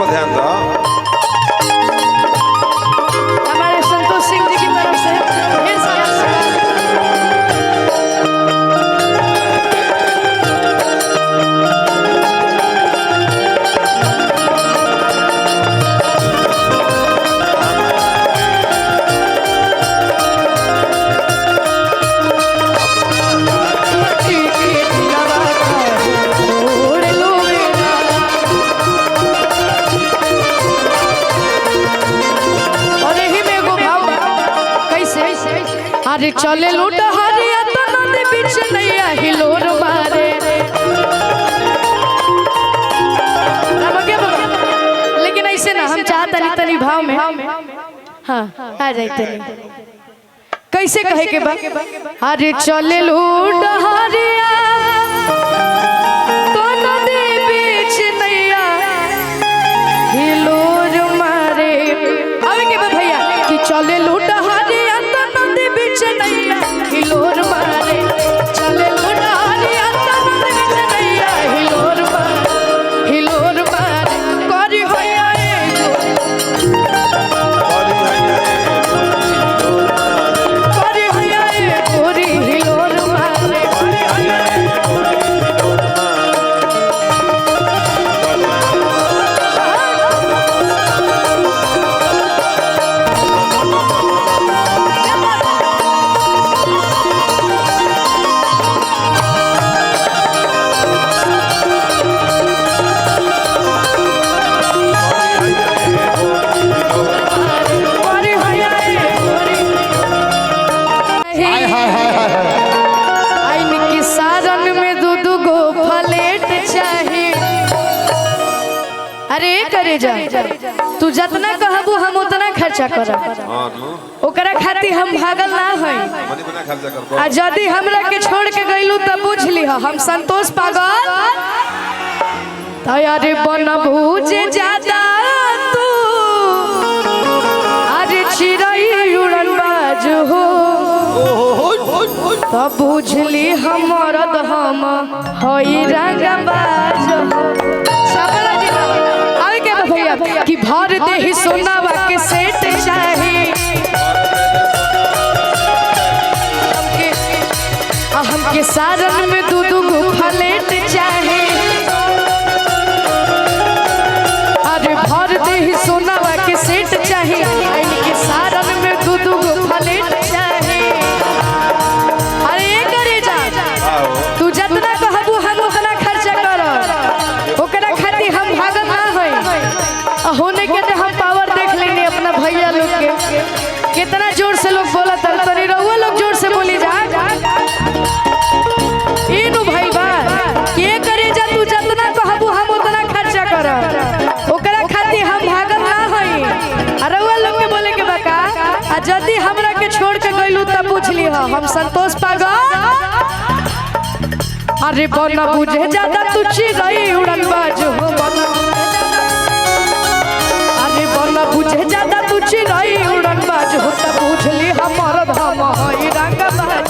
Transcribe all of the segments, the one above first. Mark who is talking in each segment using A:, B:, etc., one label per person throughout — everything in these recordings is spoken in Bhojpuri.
A: पर ध्यान दो।
B: हमारे संतोष सिंह जी की तरफ से ढेर सारा अरे चले लूट हरिया तो नदी बीच नैया हिलोर मारे। लेकिन ऐसे ना हम चाहता नहीं तनी भाव में हाँ आ जाते कैसे कहे के बा। अरे चले लूट हरिया तो नदी बीच नैया हिलोर मारे। अब के बा भैया कि चले लूट हरिया हिलोर मारे। चले लूटा हरिया हिलोर मारे हिलोर मारे। करी भैया करी भैया गोरी हिलोर मारे। अरे करे जा तू जितना कहबू हम उतना खर्चा करब। ओकरा खातिर हम भागल ना हई। आ यदि हमरा के छोड़ के गइलू त बुझ लीह हम संतोष पागल तैयारी बनबू जे ज्यादा तू। अरे चिड़ै उड़न बाज हो त बुझली हमर हम हई रंगबाज हो। भैया कि भर दे ही सोनावा के सेट चाहे हमके सारन में दूध गुफा लेट चाहे। अरे भर दे ही सोनावा के सेट चाहे इनके सारन में दूध गुफा लेट चाहे। अरे करे जा तू जितना कहबू हम उतना खर्चा कर। ओकरा खातिर हम भागल ना होई। होने के हम पावर देख लेंगे अपना भैया लोग के कितना जोर से लोग बोला था। तनी रहुआ लोग जोर से बोली जा इनु भाई बा के करे जा तू जितना कहबू हम उतना खर्चा कर। ओकरा खातिर हम भागल ना हई। रहुआ लोग के बोले के बका आ यदि हमरा के छोड़ के गइलू त पूछ ली हम संतोष पागल। अरे बना बुझे ज्यादा तू चिड़ै उड़न बाज हो बना बुझे ज्यादा तू चिड़ै उड़न बाज हो त बुझली हमर धम हई रंगबाज।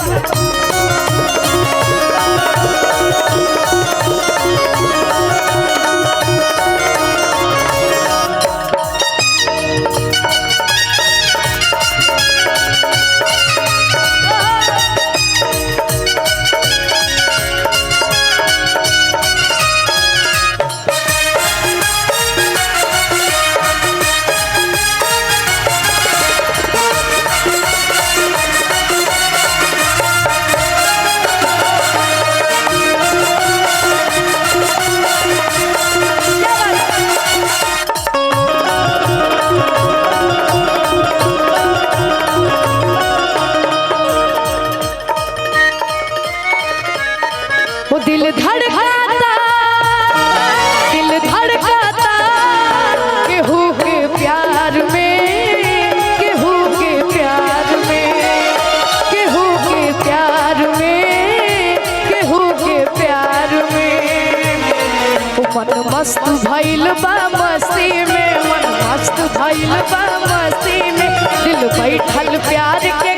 B: दिल धड़काता केहू के प्यार में केहू के प्यार में केहू के प्यार में केहू के प्यार में। मन मस्त भइल बा मस्ती में मन मस्त भइल बा मस्ती में। दिल बैठल प्यार के